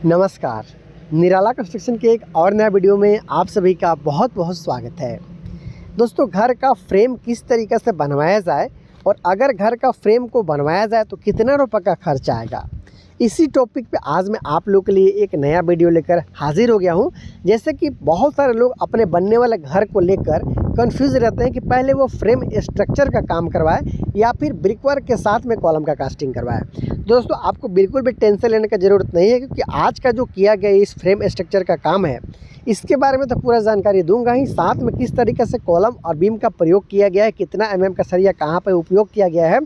नमस्कार। निराला कंस्ट्रक्शन के एक और नया वीडियो में आप सभी का बहुत बहुत स्वागत है। दोस्तों, घर का फ्रेम किस तरीके से बनवाया जाए और अगर घर का फ्रेम को बनवाया जाए तो कितना रुपये का खर्च आएगा, इसी टॉपिक पे आज मैं आप लोगों के लिए एक नया वीडियो लेकर हाजिर हो गया हूँ। जैसे कि बहुत सारे लोग अपने बनने वाले घर को लेकर कंफ्यूज रहते हैं कि पहले वो फ्रेम स्ट्रक्चर का काम करवाए या फिर ब्रिक वर्क के साथ में कॉलम का कास्टिंग करवाए। दोस्तों, आपको बिल्कुल भी टेंशन लेने की ज़रूरत नहीं है, क्योंकि आज का जो किया गया इस फ्रेम स्ट्रक्चर का काम है, इसके बारे में तो पूरा जानकारी दूंगा ही, साथ में किस तरीके से कॉलम और बीम का प्रयोग किया गया है, कितना mm का सरिया कहाँ पर उपयोग किया गया है,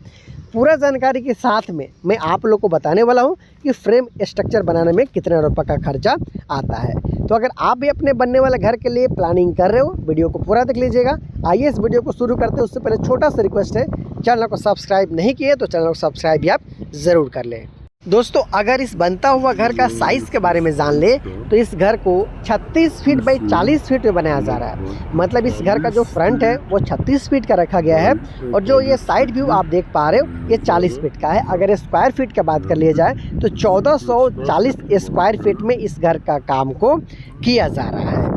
पूरा जानकारी के साथ में मैं आप लोग को बताने वाला हूं कि फ्रेम स्ट्रक्चर बनाने में कितना रुपये का खर्चा आता है। तो अगर आप भी अपने बनने वाले घर के लिए प्लानिंग कर रहे हो, वीडियो को पूरा देख लीजिएगा। आइए इस वीडियो को शुरू करते हैं। उससे पहले छोटा सा रिक्वेस्ट है, चैनल को सब्सक्राइब नहीं किए तो चैनल को सब्सक्राइब भी आप ज़रूर कर लें। दोस्तों, अगर इस बनता हुआ घर का साइज़ के बारे में जान ले तो इस घर को 36 फीट बाई 40 फीट में बनाया जा रहा है। मतलब इस घर का जो फ्रंट है वो 36 फीट का रखा गया है और जो ये साइड व्यू आप देख पा रहे हो ये 40 फीट का है। अगर स्क्वायर फीट की बात कर लिया जाए तो 1440 स्क्वायर फीट में इस घर का काम को किया जा रहा है।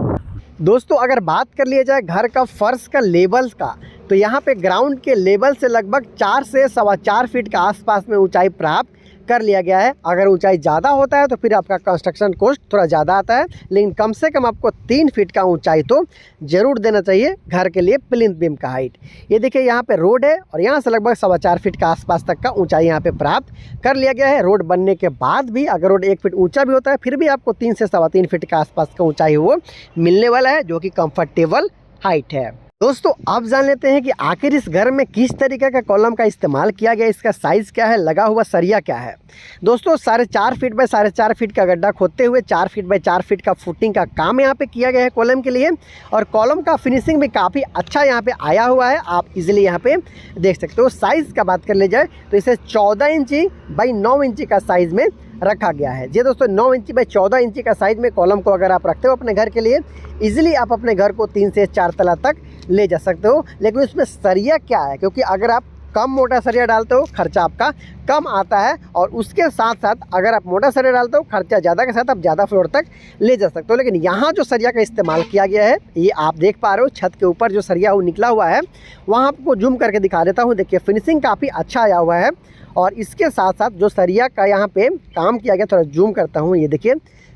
दोस्तों, अगर बात कर लिया जाए घर का फर्श का लेवल का, तो यहाँ पे ग्राउंड के लेवल से लगभग 4 से 4.25 फीट के आसपास में ऊंचाई प्राप्त कर लिया गया है। अगर ऊंचाई ज़्यादा होता है तो फिर आपका कंस्ट्रक्शन कॉस्ट थोड़ा ज़्यादा आता है, लेकिन कम से कम आपको 3 फीट का ऊंचाई तो ज़रूर देना चाहिए घर के लिए प्लिंथ बीम का हाइट। ये देखिए, यहाँ पे रोड है और यहाँ से लगभग 4.25 फीट का आसपास तक का ऊंचाई यहाँ पे प्राप्त कर लिया गया है। रोड बनने के बाद भी अगर रोड 1 फीट ऊँचा भी होता है फिर भी आपको 3 से 3.25 फीट के आसपास का ऊँचाई वो मिलने वाला है, जो कि कम्फर्टेबल हाइट है। दोस्तों, अब जान लेते हैं कि आखिर इस घर में किस तरीके का कॉलम का इस्तेमाल किया गया, इसका साइज़ क्या है, लगा हुआ सरिया क्या है। दोस्तों, 4.5 फीट बाय 4.5 फीट का गड्ढा खोदते हुए 4 फीट बाय 4 फीट का फुटिंग का काम यहाँ पे किया गया है कॉलम के लिए, और कॉलम का फिनिशिंग भी काफ़ी अच्छा यहाँ पे आया हुआ है। आप इजीली यहाँ पे देख सकते हो। साइज़ का बात कर ली जाए तो इसे 14 इंची बाई 9 इंची का साइज़ में रखा गया है। जी दोस्तों, 9 इंची बाई 14 इंची का साइज़ में कॉलम को अगर आप रखते हो अपने घर के लिए, इजीली आप अपने घर को 3 से 4 तला तक ले जा सकते हो। लेकिन उसमें सरिया क्या है, क्योंकि अगर आप कम मोटा सरिया डालते हो खर्चा आपका कम आता है, और उसके साथ साथ अगर आप मोटा सरिया डालते हो खर्चा ज़्यादा के साथ आप ज़्यादा फ्लोर तक ले जा सकते हो। लेकिन यहाँ जो सरिया का इस्तेमाल किया गया है, ये आप देख पा रहे हो, छत के ऊपर जो सरिया वो निकला हुआ है, वहाँ आपको जूम करके दिखा देता हूँ। देखिए, फिनिशिंग काफ़ी अच्छा आया हुआ है। और इसके साथ साथ जो सरिया का यहाँ पे काम किया गया, थोड़ा जूम करता हूँ, ये देखिए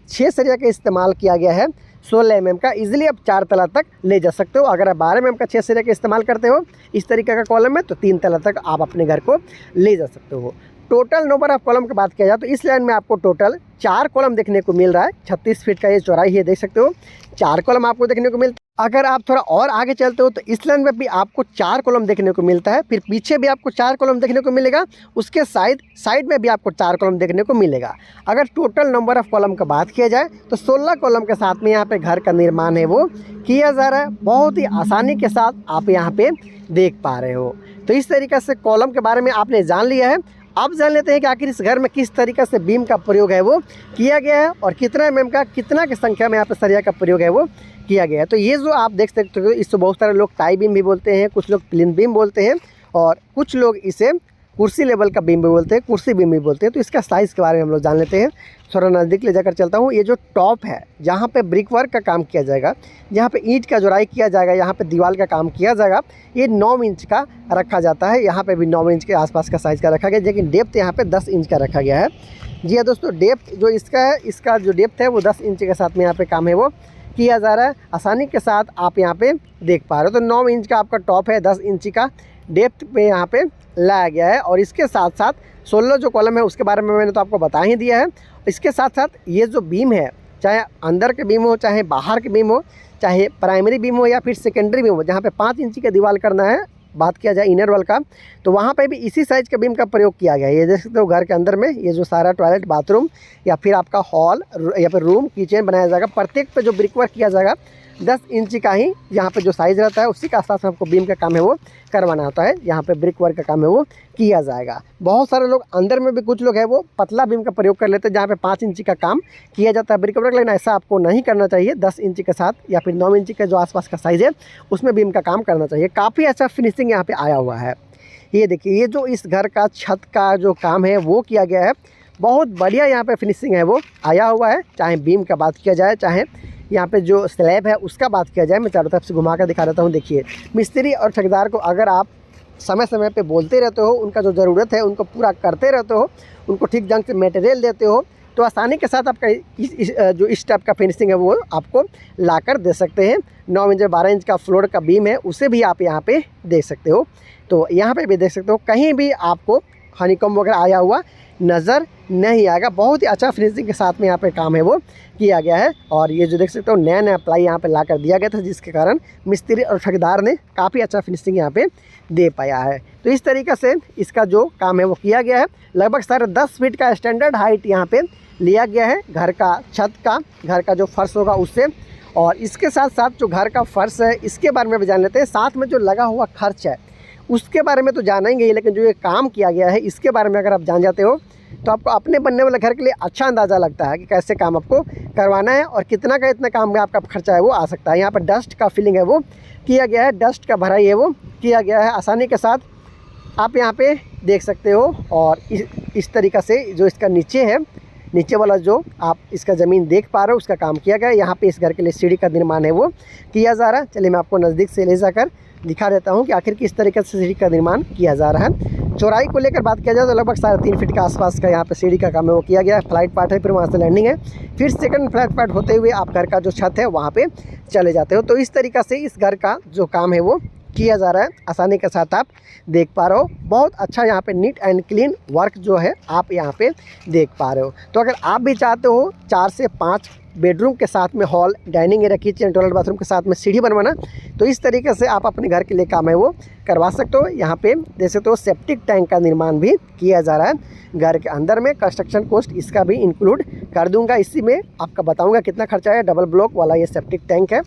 6 सरिया का इस्तेमाल किया गया है 16 mm का। इजीली आप 4 तला तक ले जा सकते हो। अगर आप 12 mm का 6 सरिया का इस्तेमाल करते हो इस तरीके का कॉलम में, तो 3 तला तक आप अपने घर को ले जा सकते हो। टोटल नंबर ऑफ कॉलम की बात किया जाए तो इस लाइन में आपको टोटल 4 कॉलम देखने को मिल रहा है। 36 फीट का ये चौड़ाई है, देख सकते हो, 4 कॉलम आपको देखने को मिलता है। अगर आप थोड़ा और आगे चलते हो तो इस लाइन में भी आपको 4 कॉलम देखने को मिलता है। फिर पीछे भी आपको 4 कॉलम देखने को मिलेगा, उसके साइड में भी आपको 4 कॉलम देखने को मिलेगा। अगर टोटल नंबर ऑफ कॉलम का बात किया जाए तो 16 कॉलम के साथ में यहाँ पे घर का निर्माण है वो किया जा रहा है। बहुत ही आसानी के साथ आप यहाँ पे देख पा रहे हो। तो इस तरीके से कॉलम के बारे में आपने जान लिया है। अब जान लेते हैं कि आखिर इस घर में किस तरीके से बीम का प्रयोग है वो किया गया है, और कितना mm का, कितना की संख्या में यहाँ पे सरिया का प्रयोग है वो किया गया है। तो ये जो आप देख सकते हो, इसको बहुत सारे लोग टाई बीम भी बोलते हैं, कुछ लोग प्लिंथ बीम बोलते हैं, और कुछ लोग इसे कुर्सी लेवल का बीम भी बोलते हैं, कुर्सी बीम भी बोलते हैं। तो इसका साइज़ के बारे में हम लोग जान लेते हैं। थोड़ा नज़दीक ले जाकर चलता हूँ। ये जो टॉप है, जहाँ पे ब्रिक वर्क का काम किया जाएगा, जहाँ पे ईंट का जोड़ाई किया जाएगा, यहाँ पे दीवार का काम किया जाएगा, ये 9 इंच का रखा जाता है। यहाँ पे भी 9 इंच के आसपास का साइज़ का रखा गया, लेकिन डेप्थ यहाँ पे 10 इंच का रखा गया है। जी हाँ दोस्तों, डेप्थ जो इसका है, इसका जो डेप्थ है वो 10 इंच के साथ में यहाँ पे काम है वो किया जा रहा है। आसानी के साथ आप यहाँ पे देख पा रहे हो। तो 9 इंच का आपका टॉप है, 10 इंच का डेप्थ पे यहाँ पे लाया गया है। और इसके साथ साथ 16 जो कॉलम है उसके बारे में मैंने तो आपको बता ही दिया है। इसके साथ साथ ये जो बीम है, चाहे अंदर के बीम हो, चाहे बाहर के बीम हो, चाहे प्राइमरी बीम हो या फिर सेकेंडरी बीम हो, जहाँ पे 5 इंची का दीवार करना है, बात किया जाए इनर वॉल का, तो वहाँ पे भी इसी साइज़ के बीम का प्रयोग किया गया है। ये देख सकते हो, घर के अंदर में ये जो सारा टॉयलेट, बाथरूम या फिर आपका हॉल या फिर रूम, किचन बनाया जाएगा, प्रत्येक पे जो ब्रिक वर्क किया जाएगा 10 इंची का ही यहाँ पे जो साइज़ रहता है उसी के आसपास आपको बीम का काम है वो करवाना होता है। यहाँ पे ब्रिक वर्क का काम है वो किया जाएगा। बहुत सारे लोग अंदर में भी, कुछ लोग है वो पतला बीम का प्रयोग कर लेते हैं, जहाँ पे 5 इंची का काम किया जाता है ब्रिक वर्क। लेकिन ऐसा आपको नहीं करना चाहिए। 10 इंची के साथ या फिर 9 इंची का जो आसपास का साइज़ है उसमें बीम का काम करना चाहिए। काफ़ी अच्छा फिनिशिंग यहाँ पर आया हुआ है। ये देखिए, ये जो इस घर का छत का जो काम है वो किया गया है, बहुत बढ़िया यहाँ पे फिनिशिंग है वो आया हुआ है। चाहे बीम का बात किया जाए, चाहे यहाँ पे जो स्लैब है उसका बात किया जाए, मैं चारों तरफ से घुमा कर दिखा देता हूँ। देखिए, मिस्त्री और ठेकेदार को अगर आप समय समय पे बोलते रहते हो, उनका जो ज़रूरत है उनको पूरा करते रहते हो, उनको ठीक ढंग से मटेरियल देते हो, तो आसानी के साथ आपका इस टाइप का फिनिशिंग है वो आपको लाकर दे सकते हैं। 9 इंच 12 इंच का फ्लोर का बीम है, उसे भी आप यहाँ पे देख सकते हो। तो यहाँ पे भी देख सकते हो, कहीं भी आपको हनीकॉम्ब वगैरह आया हुआ नज़र नहीं आएगा। बहुत ही अच्छा फिनिशिंग के साथ में यहाँ पे काम है वो किया गया है। और ये जो देख सकते हो, नया नया प्लाई यहाँ पे ला कर दिया गया था, जिसके कारण मिस्त्री और ठेकेदार ने काफ़ी अच्छा फिनिशिंग यहाँ पे दे पाया है। तो इस तरीक़े से इसका जो काम है वो किया गया है। लगभग 10.5 फीट का स्टैंडर्ड हाइट यहाँ पे लिया गया है घर का छत का, घर का जो फर्श होगा उससे। और इसके साथ साथ जो घर का फर्श है इसके बारे में भी जान लेते हैं। साथ में जो लगा हुआ खर्च है उसके बारे में तो जानेंगे ही, लेकिन जो ये काम किया गया है इसके बारे में अगर आप जान जाते हो तो आपको अपने बनने वाले घर के लिए अच्छा अंदाज़ा लगता है कि कैसे काम आपको करवाना है और कितना का इतना काम में आपका खर्चा है वो आ सकता है। यहाँ पर डस्ट का फिलिंग है वो किया गया है, डस्ट का भराई है वो किया गया है आसानी के साथ, आप यहाँ पे देख सकते हो। और इस तरीक़ा से जो इसका नीचे है, नीचे वाला जो आप इसका ज़मीन देख पा रहे हो उसका काम किया गया है। यहाँ पे इस घर के लिए सीढ़ी का निर्माण है वो किया जा रहा है। चलिए मैं आपको नज़दीक से ले जाकर दिखा देता हूँ कि आखिर किस तरीके से सीढ़ी का निर्माण किया जा रहा है। चौड़ाई को लेकर बात किया जाए तो लगभग 3.5 फीट के आसपास का यहाँ पे सीढ़ी का काम है वो किया गया है। फ्लाइट पार्ट है, फिर वहाँ से लैंडिंग है, फिर सेकंड फ्लाइट पार्ट होते हुए आप घर का जो छत है वहाँ पे चले जाते हो। तो इस तरीक़ा से इस घर का जो काम है वो किया जा रहा है, आसानी के साथ आप देख पा रहे हो। बहुत अच्छा यहाँ पे नीट एंड क्लीन वर्क जो है आप यहाँ पे देख पा रहे हो। तो अगर आप भी चाहते हो 4 से 5 बेडरूम के साथ में hall, dining area, kitchen, toilet, bathroom के साथ में सीढ़ी बनवाना, तो इस तरीके से आप अपने घर के लिए काम है वो करवा सकते हो। यहाँ पे देख सकते हो सेप्टिक टैंक का निर्माण भी किया जा रहा है घर के अंदर में। कंस्ट्रक्शन कॉस्ट इसका भी इंक्लूड कर दूंगा, इसी में आपका बताऊंगा कितना खर्चा है। डबल ब्लॉक वाला ये सेप्टिक टैंक है,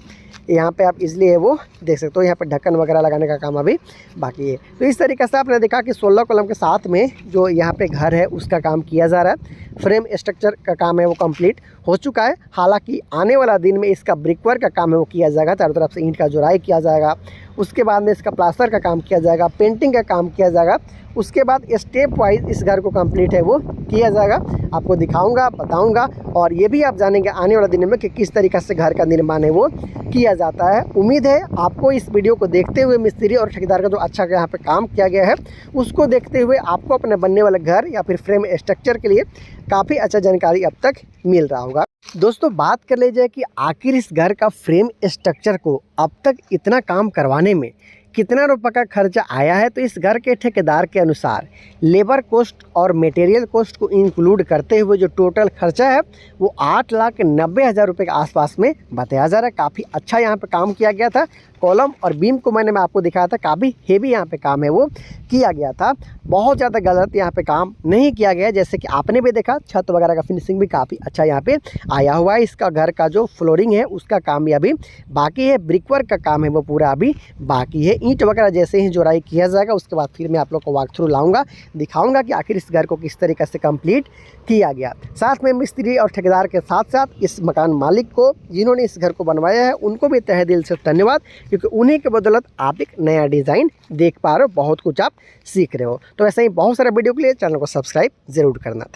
यहाँ पे आप इजीली है वो देख सकते हो। यहाँ पे ढक्कन वगैरह लगाने का काम अभी बाकी है। तो इस तरीके से आपने देखा कि 16 कॉलम के साथ में जो यहाँ पे घर है उसका काम किया जा रहा है। फ्रेम स्ट्रक्चर का काम है वो कंप्लीट हो चुका है। हालांकि आने वाला दिन में इसका ब्रिकवर्क का काम है वो किया जाएगा, चारों तरफ से ईंट का जुड़ाई किया जाएगा, उसके बाद में इसका प्लास्टर का काम किया जाएगा, पेंटिंग का काम किया जाएगा, उसके बाद स्टेप वाइज इस घर को कंप्लीट है वो किया जाएगा। आपको दिखाऊंगा, बताऊंगा, और ये भी आप जानेंगे आने वाले दिन में कि किस तरीके से घर का निर्माण है वो किया जाता है। उम्मीद है आपको इस वीडियो को देखते हुए मिस्त्री और ठेकेदार का जो अच्छा यहाँ पे काम किया गया है उसको देखते हुए आपको अपने बनने वाले घर या फिर फ्रेम स्ट्रक्चर के लिए काफ़ी अच्छा जानकारी अब तक मिल रहा होगा। दोस्तों, बात कर लीजिए कि आखिर इस घर का फ्रेम स्ट्रक्चर को अब तक इतना काम करवाने में कितना रुपये का खर्चा आया है। तो इस घर के ठेकेदार के अनुसार लेबर कॉस्ट और मटेरियल कॉस्ट को इंक्लूड करते हुए जो टोटल खर्चा है वो 8,90,000 रुपये के आसपास में बताया जा रहा है। काफ़ी अच्छा यहाँ पे काम किया गया था। कॉलम और बीम को मैं आपको दिखाया था, काफ़ी हेवी यहाँ पे काम है वो किया गया था। बहुत ज़्यादा गलत यहाँ पे काम नहीं किया गया, जैसे कि आपने भी देखा छत वगैरह का फिनिशिंग भी काफ़ी अच्छा यहाँ पे आया हुआ है। इसका घर का जो फ्लोरिंग है उसका काम भी अभी बाकी है, ब्रिकवर्क का काम है वो पूरा अभी बाकी है। ईंट वगैरह जैसे ही जोड़ाई किया जाएगा उसके बाद फिर मैं आप लोग को वॉक थ्रू लाऊंगा, दिखाऊंगा कि आखिर इस घर को किस तरीके से कंप्लीट किया गया। साथ में मिस्त्री और ठेकेदार के साथ साथ इस मकान मालिक को जिन्होंने इस घर को बनवाया है उनको भी तहे दिल से धन्यवाद, क्योंकि उन्हीं के बदौलत आप एक नया डिज़ाइन देख पा रहे हो, बहुत कुछ आप सीख रहे हो। तो ऐसे ही बहुत सारे वीडियो के लिए चैनल को सब्सक्राइब जरूर करना।